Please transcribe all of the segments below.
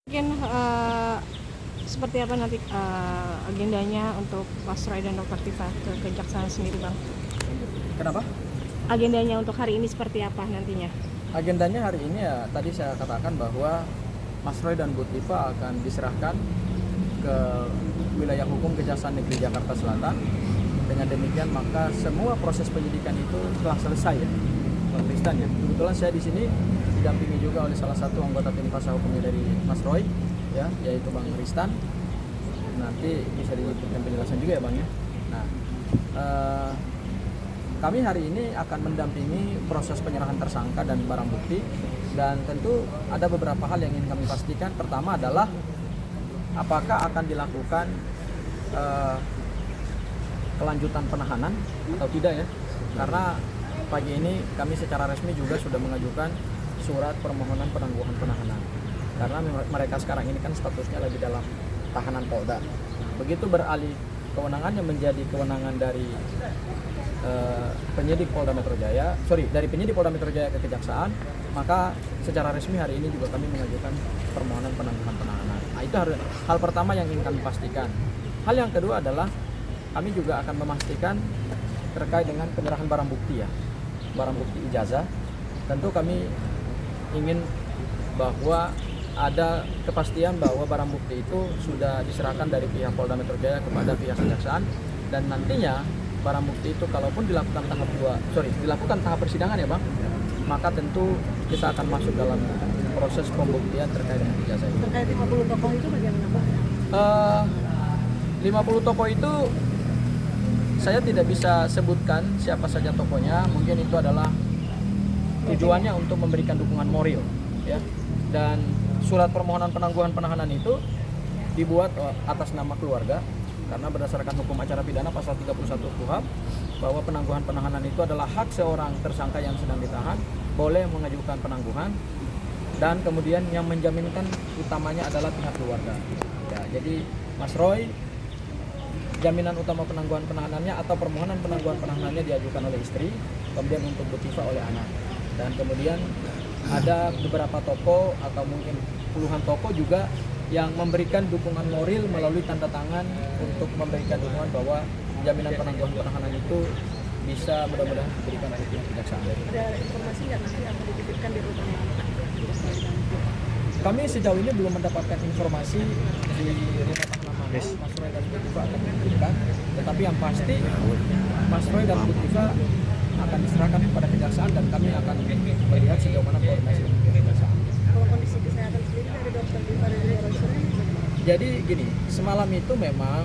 Mungkin seperti apa nanti agendanya untuk Mas Roy dan Dr. Tifa ke kejaksaan sendiri, Bang? Kenapa? Agendanya untuk hari ini seperti apa nantinya? Agendanya hari ini ya tadi saya katakan bahwa Mas Roy dan Bu Tifa akan diserahkan ke wilayah hukum Kejaksaan Negeri Jakarta Selatan. Dengan demikian maka semua proses penyidikan itu telah selesai ya, Bang Tristan ya. Kebetulan saya di sini didampingi juga oleh salah satu anggota tim kuasa hukumnya dari Mas Roy ya, yaitu Bang Ristan. Nanti bisa diberikan penjelasan juga ya Bang ya. Nah, kami hari ini akan mendampingi proses penyerahan tersangka dan barang bukti, dan tentu ada beberapa hal yang ingin kami pastikan. Pertama adalah apakah akan dilakukan kelanjutan penahanan atau tidak ya, karena pagi ini kami secara resmi juga sudah mengajukan surat permohonan penangguhan penahanan karena mereka sekarang ini kan statusnya lagi dalam tahanan Polda. Begitu beralih kewenangannya menjadi kewenangan dari penyidik Polda Metro Jaya, dari penyidik Polda Metro Jaya ke kejaksaan, maka secara resmi hari ini juga kami mengajukan permohonan penangguhan penahanan. Nah, itu hal pertama yang ingin kami pastikan. Hal yang kedua adalah kami juga akan memastikan terkait dengan penyerahan barang bukti ya, barang bukti ijazah. Tentu kami ingin bahwa ada kepastian bahwa barang bukti itu sudah diserahkan dari pihak Polda Metro Jaya kepada pihak kejaksaan, dan nantinya barang bukti itu kalaupun dilakukan tahap persidangan ya Bang, maka tentu kita akan masuk dalam proses pembuktian terkait dengan ijazah itu. Terkait 50 tokoh itu bagaimana, Pak? 50 tokoh itu saya tidak bisa sebutkan siapa saja tokohnya. Mungkin itu adalah tujuannya untuk memberikan dukungan moral ya. Dan surat permohonan penangguhan penahanan itu dibuat atas nama keluarga karena berdasarkan hukum acara pidana pasal 31 KUHP bahwa penangguhan penahanan itu adalah hak seorang tersangka yang sedang ditahan boleh mengajukan penangguhan, dan kemudian yang menjaminkan utamanya adalah pihak keluarga. Ya, jadi Mas Roy, jaminan utama penangguhan penahanannya atau permohonan penangguhan penahanannya diajukan oleh istri, kemudian untuk Bu Tifa oleh anak, dan kemudian ada beberapa tokoh atau mungkin puluhan tokoh juga yang memberikan dukungan moral melalui tanda tangan untuk memberikan dukungan bahwa jaminan penangguhan penahanan itu bisa mudah-mudahan diberikan oleh pihak kejaksaan. Ada informasi nggak nanti akan dititipkan di rumah mana? Kami sejauh ini belum mendapatkan informasi di rumah tahanan mana Mas Roy dan Bu Tifa akan dititipkan, tetapi yang pasti Mas Roy dan Bu Tifa akan diserahkan kepada kejaksaan, dan kami akan melihat sejauh mana koordinasi dengan pihak kejaksaan. Kalau kondisi kesehatan sendiri dari Dr. Tifa dan Dr. Roy? Jadi gini, semalam itu memang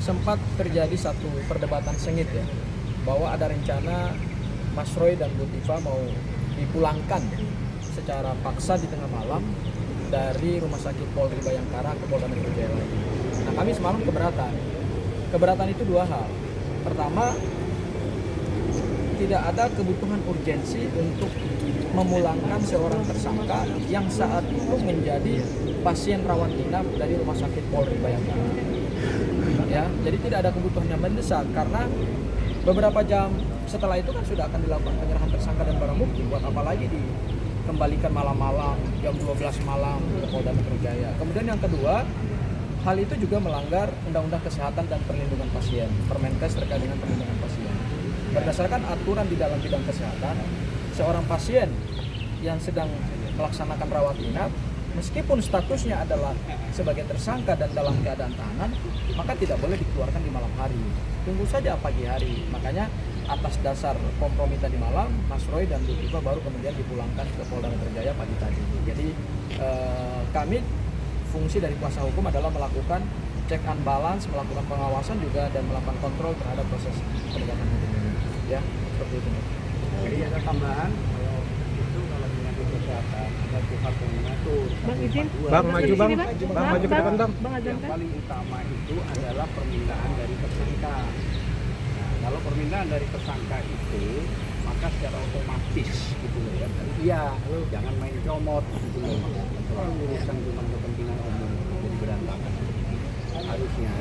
sempat terjadi satu perdebatan sengit ya, bahwa ada rencana Mas Roy dan Bu Tifa mau dipulangkan secara paksa di tengah malam dari Rumah Sakit Polri Bayangkara ke Polda Metro Jaya lagi. Nah, kami semalam keberatan. Keberatan itu dua hal. Pertama, tidak ada kebutuhan urgensi untuk memulangkan seorang tersangka yang saat itu menjadi pasien rawat inap dari Rumah Sakit Polri Bayangkara. Ya, jadi tidak ada kebutuhan yang mendesak karena beberapa jam setelah itu kan sudah akan dilakukan penyerahan tersangka dan barang bukti. Buat apa lagi dikembalikan malam-malam jam 12 malam ke Polda Metro Jaya. Kemudian yang kedua, hal itu juga melanggar Undang-Undang Kesehatan dan Perlindungan Pasien, Permenkes terkait dengan perlindungan pasien. Berdasarkan aturan di dalam bidang kesehatan, seorang pasien yang sedang melaksanakan rawat inap, meskipun statusnya adalah sebagai tersangka dan dalam keadaan tahanan, maka tidak boleh dikeluarkan di malam hari. Tunggu saja pagi hari. Makanya atas dasar kompromi tadi malam, Mas Roy dan Bu Tifa baru kemudian dipulangkan ke Polda Metro Jaya pagi tadi. Jadi kami fungsi dari kuasa hukum adalah melakukan check and balance, melakukan pengawasan juga, dan melakukan kontrol terhadap proses penegakan hukum ini. Ya, seperti itu. Jadi ada tambahan kalau itu kalau penyakit kesehatan ada pihak yang mengatur. Bang izin. Bang maju bang. Bang maju ke depan bang. Bang Yang ajankan. paling utama itu adalah permintaan dari tersangka. Nah, kalau permintaan dari tersangka itu maka secara otomatis gitu loh ya. Iya, lo jangan main comot gitu loh. Soal urusan cuma kepentingan umum jadi berantakan. Harusnya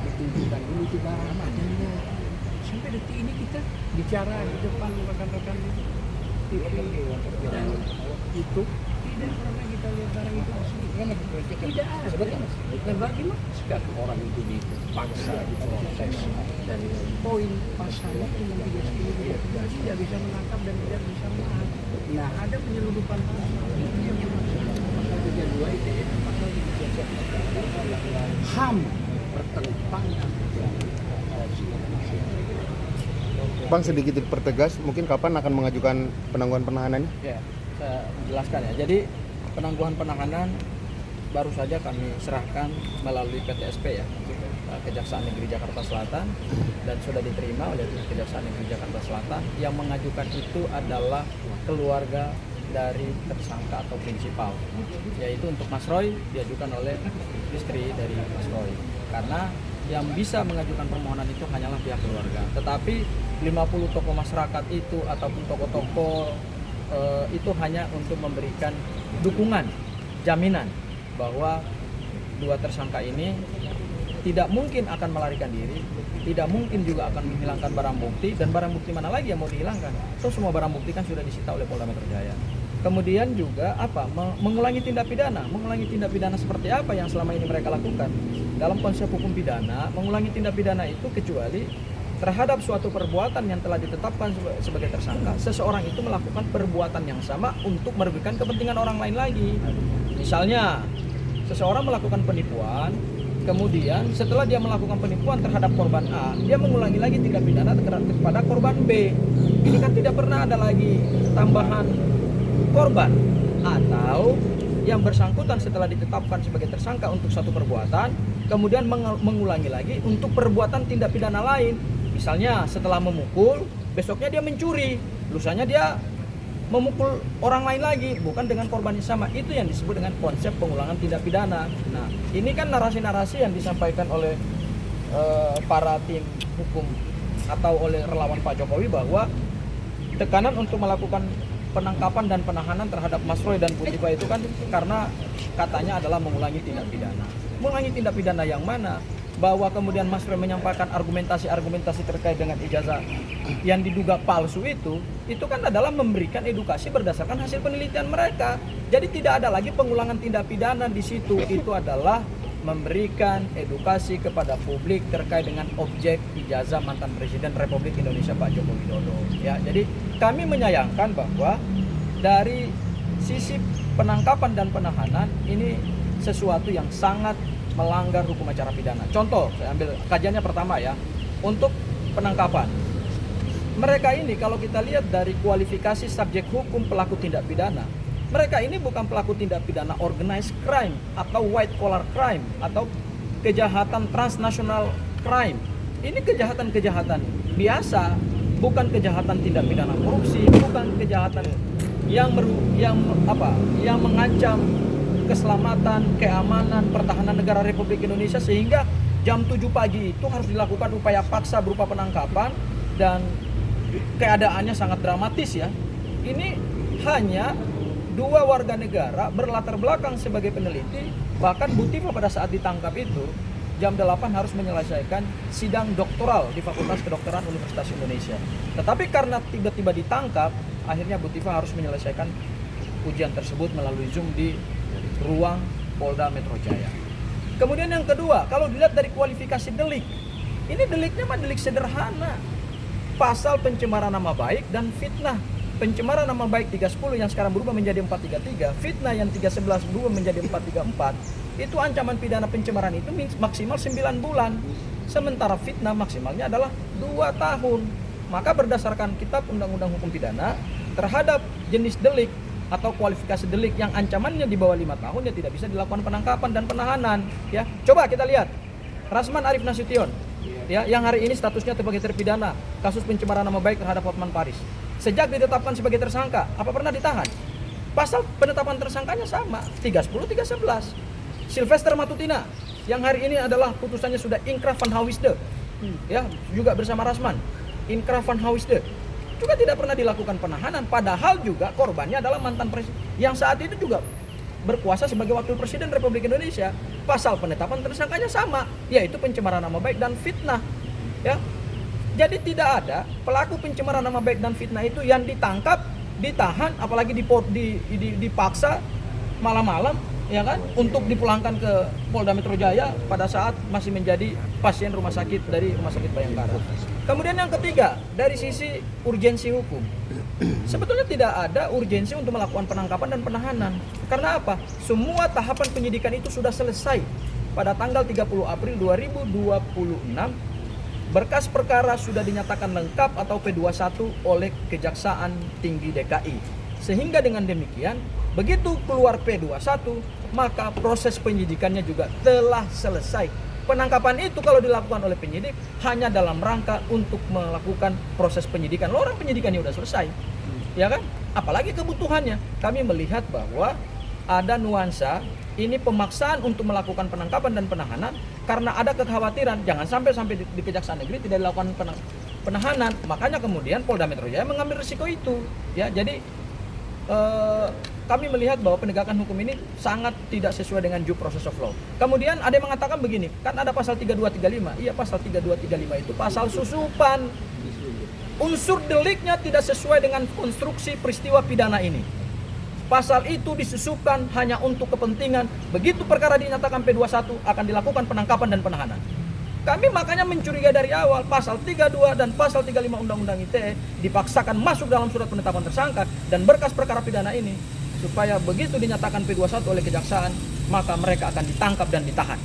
ditunjukkan dulu itu barang adanya. Sampai detik ini kita bicara di depan rekan-rekan TV, YouTube, karena kita lihat barang itu asli. Tidak ada. Dan bagaimana sekali orang itu dipaksa diproses dari poin pasalnya cuma 310 tidak bisa menangkap dan tidak bisa menahan. Nah, ada penyelundupan pasal itu yang dimaksud pasal 32 itu ya, pasal 311 HAM bertentangan dengan konstitusi Indonesia. Bang, sedikit dipertegas, mungkin kapan akan mengajukan penangguhan penahanan? Ya, saya jelaskan ya. Jadi penangguhan penahanan baru saja kami serahkan melalui PTSP ya, Kejaksaan Negeri Jakarta Selatan, dan sudah diterima oleh Kejaksaan Negeri Jakarta Selatan. Yang mengajukan itu adalah keluarga dari tersangka atau prinsipal, yaitu untuk Mas Roy diajukan oleh istri dari Mas Roy, karena yang bisa mengajukan permohonan itu hanyalah pihak keluarga. Tetapi 50 tokoh masyarakat itu ataupun tokoh-tokoh itu hanya untuk memberikan dukungan, jaminan bahwa dua tersangka ini tidak mungkin akan melarikan diri, tidak mungkin juga akan menghilangkan barang bukti, dan barang bukti mana lagi yang mau dihilangkan? So semua barang bukti kan sudah disita oleh Polda Metro Jaya. Kemudian juga mengulangi tindak pidana. Mengulangi tindak pidana seperti apa yang selama ini mereka lakukan? Dalam konsep hukum pidana, mengulangi tindak pidana itu kecuali terhadap suatu perbuatan yang telah ditetapkan sebagai tersangka, seseorang itu melakukan perbuatan yang sama untuk merugikan kepentingan orang lain lagi. Misalnya, seseorang melakukan penipuan, kemudian setelah dia melakukan penipuan terhadap korban A, dia mengulangi lagi tindak pidana kepada korban B. Ini kan tidak pernah ada lagi tambahan korban, atau yang bersangkutan setelah ditetapkan sebagai tersangka untuk satu perbuatan, kemudian mengulangi lagi untuk perbuatan tindak pidana lain. Misalnya setelah memukul, besoknya dia mencuri, lusanya dia memukul orang lain lagi, bukan dengan korban yang sama. Itu yang disebut dengan konsep pengulangan tindak pidana. Nah, ini kan narasi-narasi yang disampaikan oleh para tim hukum atau oleh relawan Pak Jokowi, bahwa tekanan untuk melakukan penangkapan dan penahanan terhadap Mas Roy dan Putihba itu kan karena katanya adalah mengulangi tindak pidana. Mengulangi tindak pidana yang mana? Bahwa kemudian Mas Roy menyampaikan argumentasi terkait dengan ijazah yang diduga palsu itu kan adalah memberikan edukasi berdasarkan hasil penelitian mereka. Jadi tidak ada lagi pengulangan tindak pidana di situ. Itu adalah memberikan edukasi kepada publik terkait dengan objek ijazah mantan Presiden Republik Indonesia Pak Joko Widodo. Ya, jadi kami menyayangkan bahwa dari sisi penangkapan dan penahanan ini sesuatu yang sangat melanggar hukum acara pidana. Contoh, saya ambil kajiannya pertama ya, untuk penangkapan. Mereka ini kalau kita lihat dari kualifikasi subjek hukum pelaku tindak pidana, mereka ini bukan pelaku tindak pidana organized crime atau white collar crime atau kejahatan transnational crime. Ini kejahatan-kejahatan biasa, bukan kejahatan tindak pidana korupsi, bukan kejahatan yang mengancam keselamatan, keamanan, pertahanan negara Republik Indonesia, sehingga jam 7 pagi itu harus dilakukan upaya paksa berupa penangkapan dan keadaannya sangat dramatis ya. Ini hanya dua warga negara berlatar belakang sebagai peneliti, bahkan Putihba pada saat ditangkap itu jam 8 harus menyelesaikan sidang doktoral di Fakultas Kedokteran Universitas Indonesia. Tetapi karena tiba-tiba ditangkap, akhirnya Putihba harus menyelesaikan ujian tersebut melalui Zoom di ruang Polda Metro Jaya. Kemudian yang kedua, kalau dilihat dari kualifikasi delik, ini deliknya mah delik sederhana. Pasal pencemaran nama baik dan fitnah. Pencemaran nama baik 310 yang sekarang berubah menjadi 433, fitnah yang 311 berubah menjadi 434. Itu ancaman pidana pencemaran itu maksimal 9 bulan. Sementara fitnah maksimalnya adalah 2 tahun. Maka berdasarkan Kitab Undang-Undang Hukum Pidana, terhadap jenis delik atau kualifikasi delik yang ancamannya di bawah 5 tahun ya tidak bisa dilakukan penangkapan dan penahanan ya. Coba kita lihat Rasman Arif Nasution ya, yang hari ini statusnya sebagai terpidana kasus pencemaran nama baik terhadap Hotman Paris. Sejak ditetapkan sebagai tersangka, apa pernah ditahan? Pasal penetapan tersangkanya sama, 310 311. Sylvester Matutina yang hari ini adalah putusannya sudah inkrah van Hawisde ya, juga bersama Rasman inkrah van Hawisde, juga tidak pernah dilakukan penahanan, padahal juga korbannya adalah mantan presiden yang saat itu juga berkuasa sebagai wakil presiden Republik Indonesia. Pasal penetapan tersangkanya sama, yaitu pencemaran nama baik dan fitnah ya. Jadi tidak ada pelaku pencemaran nama baik dan fitnah itu yang ditangkap, ditahan, apalagi dipaksa malam-malam, ya kan, untuk dipulangkan ke Polda Metro Jaya pada saat masih menjadi pasien rumah sakit dari Rumah Sakit Bayangkara. Kemudian yang ketiga, dari sisi urgensi hukum. Sebetulnya tidak ada urgensi untuk melakukan penangkapan dan penahanan. Karena apa? Semua tahapan penyidikan itu sudah selesai. Pada tanggal 30 April 2026, berkas perkara sudah dinyatakan lengkap atau P21 oleh Kejaksaan Tinggi DKI. Sehingga dengan demikian, begitu keluar P21, maka proses penyidikannya juga telah selesai. Penangkapan itu kalau dilakukan oleh penyidik hanya dalam rangka untuk melakukan proses penyidikan. Orang penyidikannya sudah selesai, ya kan? Apalagi kebutuhannya. Kami melihat bahwa ada nuansa ini pemaksaan untuk melakukan penangkapan dan penahanan karena ada kekhawatiran jangan sampai di Kejaksaan Negeri tidak dilakukan penahanan. Makanya kemudian Polda Metro Jaya mengambil risiko itu. Ya, jadi kami melihat bahwa penegakan hukum ini sangat tidak sesuai dengan due process of law. Kemudian ada yang mengatakan begini, kan ada pasal 3235. Iya, pasal 3235 itu pasal susupan. Unsur deliknya tidak sesuai dengan konstruksi peristiwa pidana ini. Pasal itu disusupkan hanya untuk kepentingan begitu perkara dinyatakan P21 akan dilakukan penangkapan dan penahanan. Kami makanya mencurigai dari awal pasal 32 dan pasal 35 Undang-Undang ITE dipaksakan masuk dalam surat penetapan tersangka dan berkas perkara pidana ini supaya begitu dinyatakan P21 oleh kejaksaan maka mereka akan ditangkap dan ditahan.